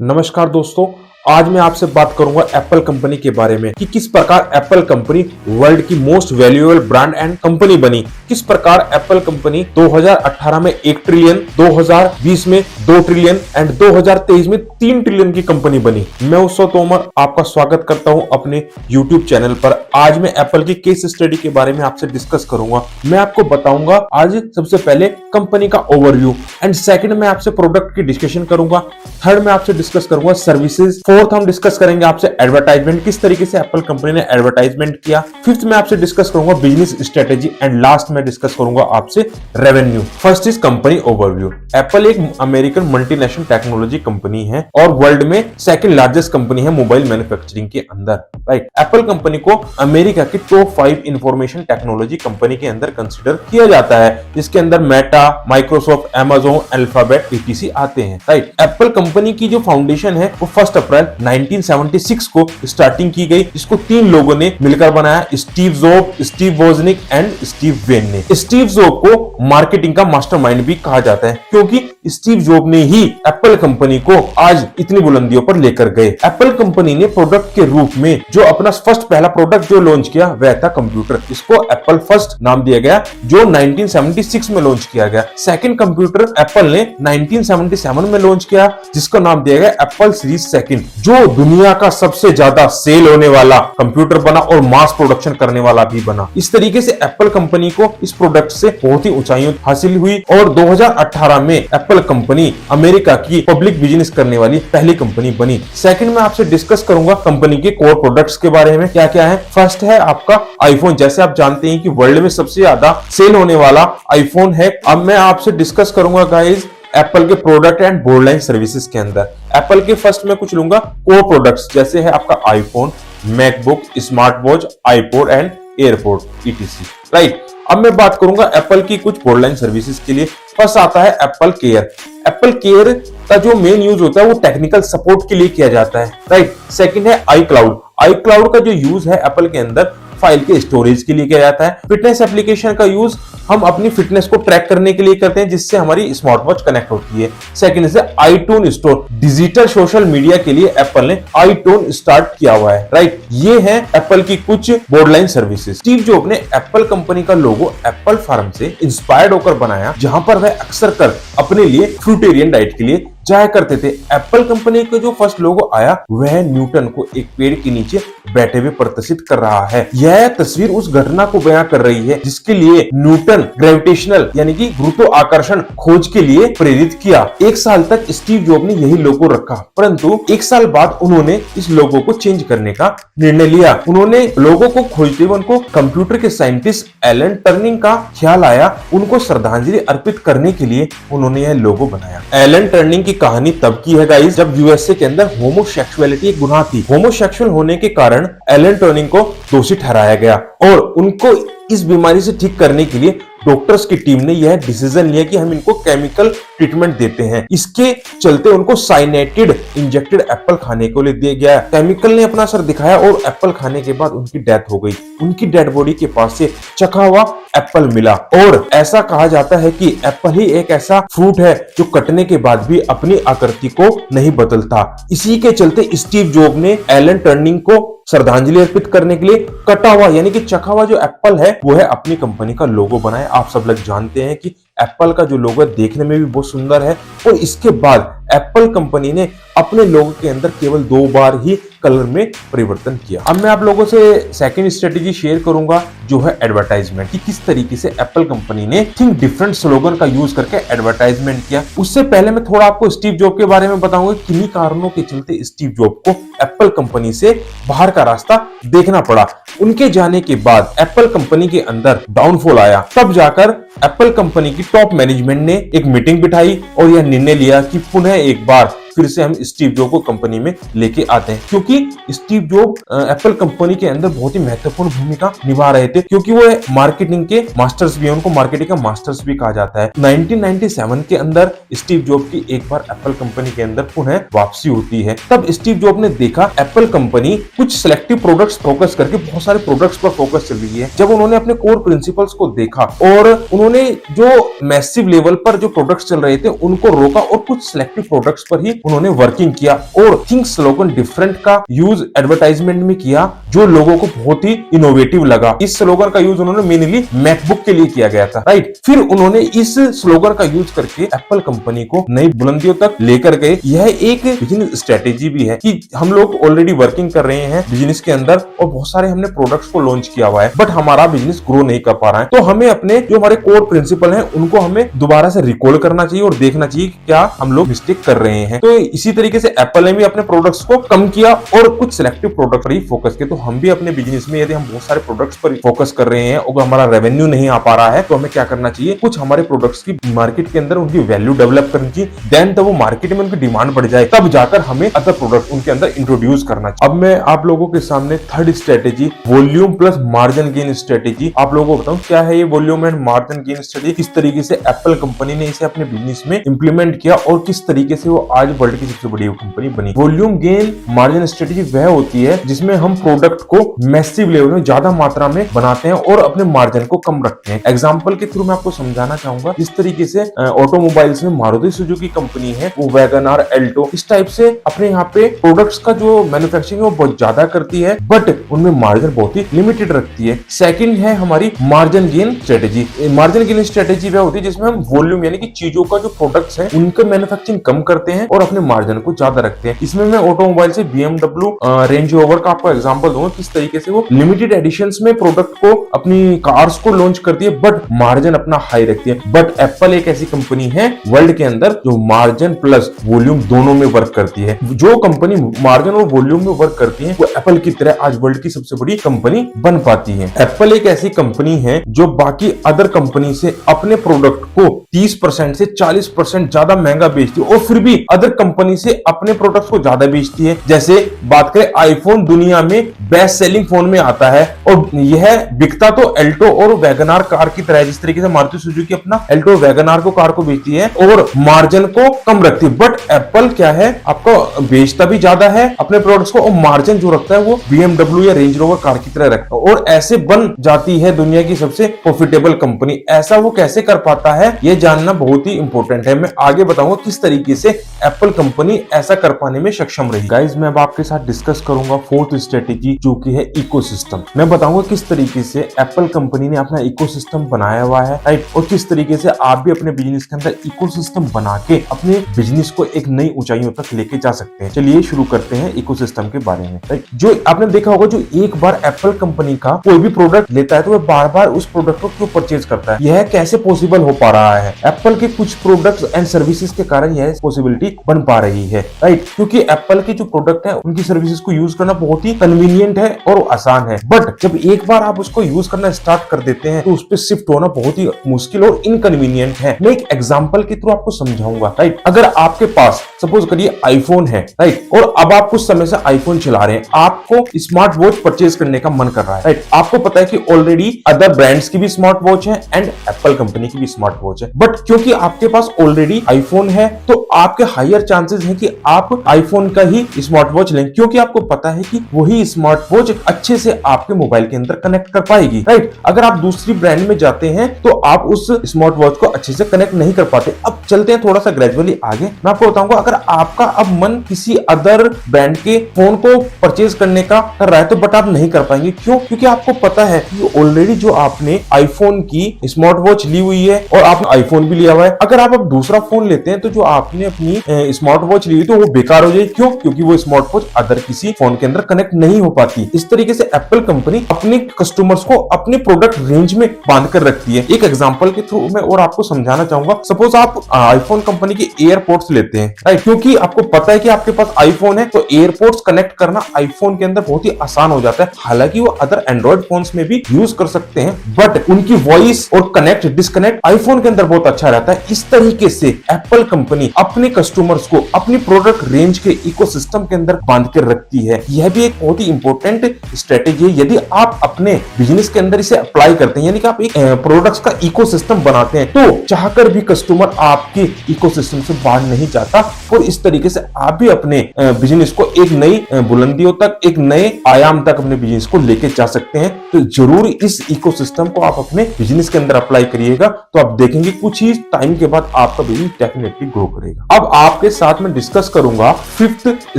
नमस्कार दोस्तों, आज मैं आपसे बात करूंगा एप्पल कंपनी के बारे में कि किस प्रकार एप्पल कंपनी वर्ल्ड की most valuable brand and company बनी। किस प्रकार एप्पल कंपनी 2018 में 1 ट्रिलियन, 2020 में 2 ट्रिलियन एंड 2023 में 3 ट्रिलियन की कंपनी बनी। मैं उत्सव तोमर आपका स्वागत करता हूं अपने YouTube चैनल पर। आज मैं एप्पल की केस स्टडी के बारे में आपसे डिस्कस करूंगा। मैं आपको बताऊंगा आज सबसे पहले कंपनी का ओवरव्यू एंड सेकंड में आपसे प्रोडक्ट की डिस्कशन करूंगा। थर्ड में आपसे डिस्कस करूंगा सर्विसेज। फोर्थ हम डिस्कस करेंगे आपसे एडवर्टाइजमेंट, किस तरीके से एप्पल कंपनी ने एडवर्टाइजमेंट किया। फिफ्थ में आपसे डिस्कस करूंगा बिजनेस स्ट्रेटेजी एंड लास्ट में डिस्कस करूंगा आपसे revenue. First is company overview. Apple एक अमेरिकन मल्टीनेशनल टेक्नोलॉजी कंपनी है और वर्ल्ड में सेकंड लार्जेस्ट कंपनी है मोबाइल मैन्युफैक्चरिंग के अंदर। राइट, एप्पल कंपनी को अमेरिका की टॉप 5 इंफॉर्मेशन टेक्नोलॉजी कंपनी के अंदर कंसिडर किया जाता है, जिसके अंदर Meta, Microsoft, Amazon, alphabet, PTC आते हैं। राइट, एप्पल कंपनी की जो फाउंडेशन है वो 1 अप्रैल 1976 को स्टार्टिंग की गई, जिसको 3 लोगों ने मिलकर बनाया, Steve Job, Steve Wozniak and Steve Wayne ने। स्टीव जॉब को मार्केटिंग का मास्टरमाइंड भी कहा जाता है, क्योंकि स्टीव जॉब ने ही एप्पल कंपनी को आज इतनी बुलंदियों पर लेकर गए। एप्पल कंपनी ने प्रोडक्ट के रूप में जो अपना पहला प्रोडक्ट जो लॉन्च किया वह था कंप्यूटर। इसको एप्पल फर्स्ट नाम दिया गया, जो 1976 में लॉन्च किया गया। सेकंड कंप्यूटर एप्पल ने 1977 में लॉन्च किया, जिसका नाम दिया गया एप्पल सीरीज सेकंड, जो दुनिया का सबसे ज्यादा सेल होने वाला कंप्यूटर बना और मास प्रोडक्शन करने वाला भी बना। इस तरीके से एप्पल कंपनी को इस प्रोडक्ट से बहुत ही ऊंचाइयों हासिल हुई और 2018 में एप्पल कंपनी अमेरिका की पब्लिक बिजनेस करने वाली पहली कंपनी बनी। सेकंड में आपसे डिस्कस करूंगा कंपनी के कोर प्रोडक्ट्स के बारे में, क्या क्या है। फर्स्ट है आपका आईफोन। जैसे आप जानते हैं कि वर्ल्ड में सबसे ज्यादा सेल होने वाला आईफोन है। अब मैं आपसे डिस्कस करूंगा गाइस एप्पल के प्रोडक्ट एंड बोर्डलाइन सर्विसेज के अंदर। एप्पल के फर्स्ट में कुछ लूंगा कोर प्रोडक्ट्स, जैसे है आपका iPhone, MacBook, smart watch, iPod and airport etc. Right, अब मैं बात करूंगा एप्पल की कुछ बोर्डलाइन सर्विसेज के लिए। फर्स्ट आता है एप्पल केयर। एप्पल केयर का जो मेन यूज होता है वो टेक्निकल सपोर्ट के लिए किया जाता है। राइट, सेकंड है आई क्लाउड। आई क्लाउड का जो यूज है एप्पल के अंदर फाइल के स्टोरेज के लिए किया जाता है। फिटनेस एप्लीकेशन का यूज हम अपनी फिटनेस को ट्रैक करने के लिए करते हैं, जिससे हमारी स्मार्ट वॉच कनेक्ट होती है। सेकंड से आईटून स्टोर, डिजिटल सोशल मीडिया के लिए एप्पल ने आईटून स्टार्ट किया हुआ है। राइट, ये है एप्पल की कुछ बोर्डलाइन सर्विसेज। स्टीव जॉब ने एप्पल कंपनी का लोगो एप्पल फार्म से इंस्पायर्ड होकर बनाया, जहां पर वह अक्सर कर अपने लिए फ्रूटेरियन डाइट के लिए जाया करते थे। एप्पल कंपनी का जो फर्स्ट लोगो आया वह न्यूटन को एक पेड़ के नीचे बैठे हुए प्रदर्शित कर रहा है। यह तस्वीर उस घटना को बयां कर रही है जिसके लिए न्यूटन ग्रेविटेशनल यानी कि गुरुत्वाकर्षण खोज के लिए प्रेरित किया। 1 साल तक स्टीव जॉब ने यही लोगो रखा, परंतु 1 साल बाद उन्होंने इस लोगो को चेंज करने का निर्णय लिया। उन्होंने लोगो को खोजते हुए उनको कंप्यूटर के साइंटिस्ट एलन टर्निंग का ख्याल आया। उनको श्रद्धांजलि अर्पित करने के लिए उन्होंने यह लोगो बनाया। एलन टर्निंग की कहानी तब की है गाइस, जब यूएसए के अंदर होमोसेक्सुअलिटी एक गुनाह थी। होमोसेक्सुअल होने के कारण एलन टर्निंग को दोषी ठहराया गया और उनको इस बीमारी से ठीक करने के लिए डॉक्टर्स की टीम ने यह डिसीजन लिया कि हम इनको केमिकल ट्रीटमेंट देते हैं। इसके चलते उनको साइनेटेड इंजेक्टेड एप्पल खाने को ले दिया गया। केमिकल ने अपना असर दिखाया और एप्पल खाने के बाद उनकी डेथ हो गई। उनकी डेड बॉडी के पास से चखा हुआ एप्पल मिला और ऐसा कहा जाता है कि एप्पल ही एक ऐसा फ्रूट है जो कटने के बाद भी अपनी आकृति को नहीं बदलता। इसी के चलते स्टीव जॉब ने एलन टर्निंग को श्रद्धांजलि अर्पित करने के लिए कटा हुआ यानी कि चखा हुआ जो एप्पल है वो है अपनी कंपनी का लोगो बनाया। आप सब लोग जानते हैं कि एप्पल का जो लोगो है देखने में भी बहुत सुंदर है और इसके बाद एप्पल कंपनी ने अपने लोगो के अंदर केवल 2 बार ही कलर में परिवर्तन किया। अब मैं आप लोगों से सेकंड स्ट्रेटेजी शेयर करूंगा, जो है एडवर्टाइजमेंट, कि किस तरीके से एप्पल कंपनी ने थिंक डिफरेंट स्लोगन का यूज करके एडवर्टाइजमेंट किया। उससे पहले मैं थोड़ा आपको स्टीव जॉब के बारे में बताऊंगा, किन्हीं कारणों के चलते स्टीव जॉब को एप्पल कंपनी से बाहर का रास्ता देखना पड़ा। उनके जाने के बाद एप्पल कंपनी के अंदर डाउनफॉल आया। तब जाकर एप्पल कंपनी की टॉप मैनेजमेंट ने एक मीटिंग बिठाई और यह निर्णय लिया कि पुनः एक बार फिर से हम स्टीव जॉब को कंपनी में लेके आते हैं, क्योंकि स्टीव जॉब एप्पल कंपनी के अंदर बहुत ही महत्वपूर्ण भूमिका निभा रहे थे, क्योंकि वो मार्केटिंग के मास्टर्स भी हैं। उनको मार्केटिंग का मास्टर्स भी कहा जाता है। 1997 के अंदर स्टीव जॉब की एक बार एप्पल कंपनी के अंदर पुनः वापसी होती है। तब स्टीव जॉब ने देखा एप्पल कंपनी कुछ सिलेक्टिव प्रोडक्ट्स फोकस करके बहुत सारे प्रोडक्ट्स पर फोकस चल रही है। जब उन्होंने अपने कोर प्रिंसिपल्स को देखा और उन्होंने जो मैसिव लेवल पर जो प्रोडक्ट्स चल रहे थे उनको रोका और कुछ सिलेक्टिव प्रोडक्ट्स पर ही उन्होंने वर्किंग किया और थिंक स्लोगन डिफरेंट का यूज एडवर्टाइजमेंट में किया, जो लोगों को बहुत ही इनोवेटिव लगा। इस स्लोगन का यूज उन्होंने मेनली मैकबुक के लिए किया गया था, राइट। फिर उन्होंने इस स्लोगन का यूज करके एप्पल कंपनी को नई बुलंदियों तक लेकर गए। यह एक बिजनेस स्ट्रेटेजी भी है कि हम लोग ऑलरेडी वर्किंग कर रहे हैं बिजनेस के अंदर और बहुत सारे हमने प्रोडक्ट्स को लॉन्च किया हुआ है, बट हमारा बिजनेस ग्रो नहीं कर पा रहा है। तो हमें अपने जो हमारे कोर प्रिंसिपल हैं उनको हमें दोबारा से रिकॉल करना चाहिए और देखना चाहिए कि क्या हम लोग मिस्टेक कर रहे हैं। तो इसी तरीके से एप्पल ने भी अपने प्रोडक्ट्स को कम किया और कुछ सिलेक्टिव प्रोडक्ट पर ही फोकस किया। तो हम भी अपने बिजनेस में यदि हम बहुत सारे प्रोडक्ट्स पर फोकस कर रहे हैं और हमारा रेवेन्यू नहीं आ पा रहा है, तो हमें क्या करना चाहिए, कुछ हमारे प्रोडक्ट्स की मार्केट के अंदर उनकी वैल्यू डेवलप करनी चाहिए। देन तब वो मार्केट में उनकी डिमांड बढ़ जाए, तब जाकर हमें अदर प्रोडक्ट उनके अंदर इंट्रोड्यूस करना चाहिए। अब मैं आप लोगों के सामने third strategy, volume plus margin gain strategy, आप लोगों को बताऊं क्या है ये volume and margin gain strategy, किस तरीके से एप्पल कंपनी ने इसे अपने बिजनेस में इंप्लीमेंट किया और किस तरीके से वो आज वर्ल्ड की सबसे बड़ी कंपनी बनी। वॉल्यूम गेन मार्जिन स्ट्रेटेजी वह होती है जिसमें हम प्रोडक्ट को मैसिव लेवल में ज्यादा मात्रा में बनाते हैं और अपने मार्जिन को कम रखते हैं। एग्जांपल के थ्रू मैं आपको समझाना चाहूंगा, जिस तरीके से ऑटोमोबाइल्स में मारुति सुजुकी कंपनी है, वो वैगनआर, एल्टो, इस टाइप से अपने यहाँ पे प्रोडक्ट्स का जो मैन्युफैक्चरिंग है वो बहुत ज्यादा करती है, बट उनमें मार्जिन बहुत ही लिमिटेड रखती है। सेकंड है हमारी margin gain strategy. Margin gain strategy वह होती है जिसमें हम वॉल्यूम यानी कि चीजों का जो प्रोडक्ट्स है उनका मैन्युफैक्चरिंग कम करते हैं और अपने मार्जिन को ज्यादा रखते हैं। इसमें मैं ऑटोमोबाइल से BMW रेंज रोवर का आपको एग्जांपल दूंगा, किस तरीके से वो लिमिटेड एडिशंस में प्रोडक्ट को अपनी कार्स को लॉन्च करती है बट मार्जिन अपना हाई रखती है। बट एप्पल एक ऐसी कंपनी है वर्ल्ड के अंदर जो मार्जिन प्लस वॉल्यूम दोनों में वर्क करती है। जो कंपनी मार्जिन और वॉल्यूम में वर्क करती है वो एप्पल की तरह आज वर्ल्ड की सबसे बड़ी कंपनी बन पाती है। एप्पल एक ऐसी कंपनी है जो बाकी अदर कंपनी से अपने प्रोडक्ट को 30% से 40% ज्यादा महंगा बेचती है और फिर भी अदर कंपनी से अपने प्रोडक्ट्स को ज्यादा बेचती है। जैसे बात करें आईफोन दुनिया में बेस्ट सेलिंग फोन में आता है और यह बिकता तो एल्टो और वैगनआर कार की तरह है, जिस तरीके से मारुति सुजुकी अपना एल्टो वैगनआर को कार को बेचती है और मार्जिन को कम रखती है। बट एप्पल क्या है, आपको बेचता भी ज्यादा है अपने प्रोडक्ट्स को और मार्जिन जो रखता है वो BMW या रेंज रोवर कार की तरह रखता है और ऐसे बन जाती है दुनिया की सबसे प्रॉफिटेबल कंपनी। ऐसा वो कैसे कर पाता है ये जानना बहुत ही इंपॉर्टेंट है। मैं आगे बताऊंगा किस तरीके से एप्पल कंपनी ऐसा कर पाने में सक्षम रही। गाइस मैं अब आपके साथ डिस्कस करूंगा फोर्थ स्ट्रेटेजी जो कि है इकोसिस्टम। मैं बताऊंगा किस तरीके से एप्पल कंपनी ने अपना इकोसिस्टम बनाया हुआ है, राइट, और किस तरीके से आप भी अपने बिजनेस के अंदर इकोसिस्टम बना के अपने बिजनेस को एक नई ऊंचाइयों तक लेके जा सकते हैं। चलिए शुरू करते हैं इकोसिस्टम के बारे में। राइट, जो आपने देखा होगा, जो एक बार एप्पल कंपनी का कोई भी प्रोडक्ट लेता है तो वह बार बार उस प्रोडक्ट को क्यों परचेज करता है, यह कैसे पॉसिबल हो पा रहा है। एप्पल के कुछ प्रोडक्ट्स एंड सर्विसेज के कारण यह पॉसिबिलिटी बन पा रही है, राइट, क्योंकि एप्पल के जो प्रोडक्ट है उनकी सर्विसेज को यूज करना बहुत ही कन्वीनियंट है और आसान है। बट जब एक बार आप उसको यूज करना स्टार्ट कर देते हैं तो उस पर शिफ्ट होना बहुत ही मुश्किल और इनकन्वीनियंट है। मैं एक एग्जांपल के थ्रू आपको समझाऊंगा, राइट। अगर आपके पास सपोज करिए आईफोन है, राइट, और अब आप कुछ समय से आईफोन चला रहे हैं, आपको स्मार्ट वॉच परचेज करने का मन कर रहा है, राइट। आपको पता है कि ऑलरेडी अदर ब्रांड्स की भी स्मार्ट वॉच है एंड एप्पल कंपनी की भी स्मार्ट वॉच है, बट क्योंकि आपके पास ऑलरेडी आईफोन है तो आपके हायर चांसेस है कि आप आईफोन का ही स्मार्ट वॉच लें, क्योंकि आपको पता है कि वही स्मार्ट वॉच अच्छे से आपके मोबाइल के अंदर कनेक्ट कर पाएगी, राइट। अगर आप दूसरी ब्रांड में जाते हैं तो आप उस स्मार्ट वॉच को अच्छे से कनेक्ट नहीं कर पाते। अब चलते हैं थोड़ा सा ग्रेजुअली आगे, मैं आपको बताऊंगा अगर आपका अब मन किसी अदर ब्रांड के फोन को परचेज करने का कर रहा है तो बट आप नहीं कर पाएंगे। क्यों? क्योंकि आपको पता है कि ऑलरेडी जो आपने आईफोन की स्मार्ट वॉच ली हुई है और आपने आईफोन भी लिया हुआ है, अगर आप अब दूसरा फोन लेते हैं तो जो आपने अपनी स्मार्ट वॉच ली हुई तो वो बेकार हो जाएगी। क्यों? क्योंकि वो स्मार्ट वॉच अदर किसी फोन के अंदर कनेक्ट नहीं हो पाती। इस तरीके से एप्पल कंपनी अपने कस्टमर्स को अपने प्रोडक्ट रेंज में बांध कर रखती है। एक एग्जांपल के थ्रू मैं और आपको समझाना चाहूंगा। सपोज आप आईफोन कंपनी के एयरपोर्ट्स लेते हैं, राइट, क्योंकि आपको पता है कि आपके पास आईफोन है तो एयरपोर्ट्स कनेक्ट करना आईफोन के अंदर बहुत ही आसान हो जाता है। हालांकि वो अदर एंड्रॉइड फोन्स में भी यूज कर सकते हैं बट उनकी वॉइस और कनेक्ट डिस्कनेक्ट आईफोन के अंदर बहुत अच्छा रहता है। इस तरीके से एप्पल कंपनी अपने कस्टमर्स को अपनी प्रोडक्ट रेंज के इकोसिस्टम के अंदर बांध कर रखती है। यह भी एक बहुत ही इंपॉर्टेंट इंपॉर्टेंट स्ट्रेटेजी है। यदि आप अपने बिजनेस के अंदर इसे अप्लाई करते हैं, यानी कि आप एक प्रोडक्ट्स का इकोसिस्टम बनाते हैं, तो चाहकर भी कस्टमर आपके इकोसिस्टम से बाहर नहीं जाता और इस तरीके से आप भी अपने बिजनेस को एक नई बुलंदियों तक, एक नए आयाम तक अपने बिजनेस को लेके जा सकते हैं। तो जरूर इस इकोसिस्टम को आप अपने बिजनेस के अंदर अप्लाई करिएगा, तो आप देखेंगे कुछ ही टाइम के बाद आपका बिजनेस डेफिनेटली ग्रो करेगा। अब आपके साथ में डिस्कस करूंगा फिफ्थ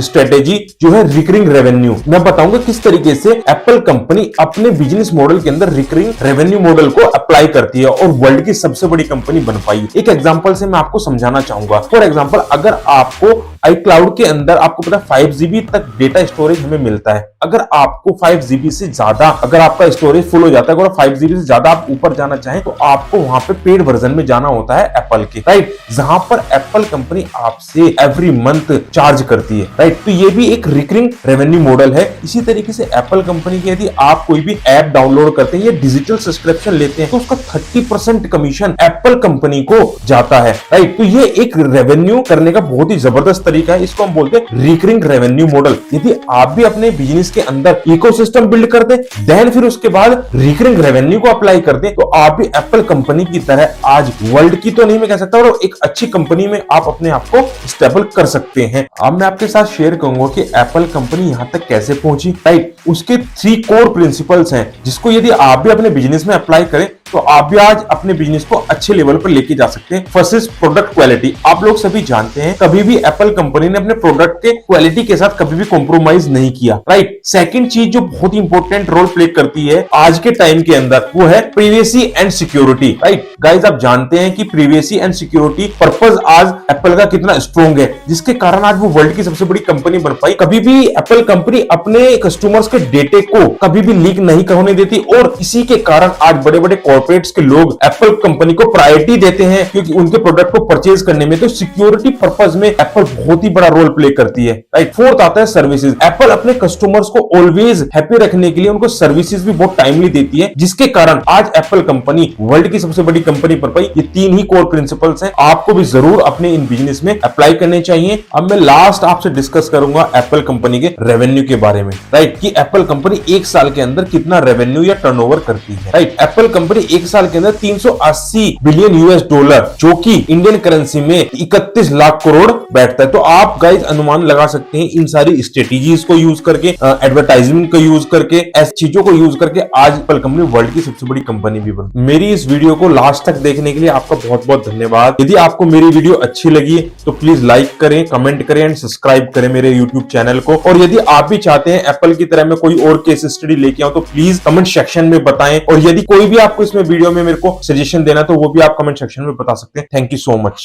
स्ट्रेटेजी, जो है रिकरिंग रेवेन्यू। मैं बताऊंगा किस तरीके से एप्पल कंपनी अपने बिजनेस मॉडल के अंदर रिकरिंग रेवेन्यू मॉडल को अप्लाई करती है और वर्ल्ड की सबसे बड़ी कंपनी बन पाई। एक एग्जांपल से मैं आपको समझाना चाहूंगा। फॉर एग्जांपल, अगर आपको iCloud के अंदर आपको पता है 5 GB तक डेटा स्टोरेज हमें मिलता है। अगर आपको 5 GB से ज्यादा, अगर आपका स्टोरेज फुल हो जाता है, अगर 5 GB से ज्यादा आप ऊपर जाना चाहें, तो आपको वहां पे पेड वर्जन में जाना होता है एप्पल के, राइट, जहां पर एप्पल कंपनी आपसे एवरी मंथ चार्ज करती है, राइट। तो ये भी एक रिकरिंग रेवेन्यू मॉडल है। इसी तरीके से एप्पल कंपनी की यदि आप कोई भी ऐप डाउनलोड करते हैं या डिजिटल सब्सक्रिप्शन लेते हैं, तो उसका 30% कमीशन एप्पल कंपनी को जाता है, राइट। तो ये एक रेवेन्यू करने का बहुत ही जबरदस्त तरीका है, इसको हम बोलते हैं रिकरिंग रेवेन्यू मॉडल। यदि आप भी अपने बिजनेस के अंदर इकोसिस्टम बिल्ड कर दें, देन फिर उसके बाद रिकरिंग रेवेन्यू को अप्लाई कर दें, तो आप भी एप्पल कंपनी की तरह आज वर्ल्ड की तो नहीं मैं कह सकता, और एक अच्छी कंपनी में आप अपने आप को स्टेबल कर सकते हैं। अब मैं आपके साथ शेयर करूंगा कि एप्पल कंपनी यहां तक कैसे पहुंची, राइट। उसके 3 कोर प्रिंसिपल्स हैं, जिसको यदि आप भी अपने बिजनेस में अप्लाई करें, तो आप भी आज अपने बिजनेस को अच्छे लेवल पर लेके जा सकते हैं। First is product quality. आप लोग सभी जानते हैं, कभी भी एप्पल कंपनी ने अपने प्रोडक्ट के क्वालिटी के साथ कभी भी कॉम्प्रोमाइज नहीं किया, राइट। सेकंड चीज जो बहुत इंपॉर्टेंट रोल प्ले करती है आज के टाइम के अंदर, वो है privacy and security, right. Guys, आप जानते हैं कि प्रिवेसी एंड सिक्योरिटी पर्पस आज एप्पल का कितना स्ट्रॉन्ग है, जिसके कारण आज वो वर्ल्ड की सबसे बड़ी कंपनी बन पाई। कभी भी एप्पल कंपनी अपने कस्टमर्स के डेटे को कभी भी लीक नहीं होने देती, और इसी के कारण आज बड़े बड़े कॉर्पोरेट्स के लोग एप्पल कंपनी को प्रायोरिटी देते हैं, क्योंकि उनके प्रोडक्ट को परचेज करने में तो सिक्योरिटी पर्पस में एप्पल बहुत ही बड़ा रोल प्ले करती है, राइट। फोर्थ आता है सर्विसेज। एप्पल अपने कस्टमर्स को ऑलवेज हैप्पी रखने के लिए उनको सर्विसेज भी बहुत टाइमली देती है, जिसके कारण आज एप्पल कंपनी वर्ल्ड की सबसे बड़ी कंपनी बन पाई। ये 3 ही कोर प्रिंसिपल्स हैं, आपको भी जरूर अपने इन बिजनेस में अप्लाई करने चाहिए। अब मैं लास्ट आपसे डिस्कस करूंगा एप्पल कंपनी के रेवेन्यू के बारे में, राइट, कि एप्पल कंपनी एक साल के अंदर कितना रेवेन्यू या टर्नओवर करती है, राइट। एप्पल कंपनी एक साल के अंदर 380 बिलियन $, जो कि इंडियन करेंसी में 31 लाख करोड़ बैठता है। तो आप गाइस अनुमान लगा सकते हैं इन सारी स्ट्रेटेजीज को यूज करके, एडवर्टाइजमेंट को यूज करके, ऐसी चीजों को यूज करके आज एप्पल कंपनी वर्ल्ड की सबसे बड़ी कंपनी भी बन। मेरी इस वीडियो को लास्ट तक देखने के लिए आपका बहुत बहुत धन्यवाद। यदि आपको मेरी वीडियो अच्छी लगी तो प्लीज लाइक करें, कमेंट करें एंड सब्सक्राइब करें मेरे यूट्यूब चैनल को। और यदि आप भी चाहते हैं एप्पल की तरह मैं कोई और केस स्टडी लेके आऊं, तो प्लीज कमेंट सेक्शन में बताएं। और यदि कोई भी आपको इसमें वीडियो में मेरे को सजेशन देना, तो वो भी आप कमेंट सेक्शन में बता सकते हैं। Thank you so much.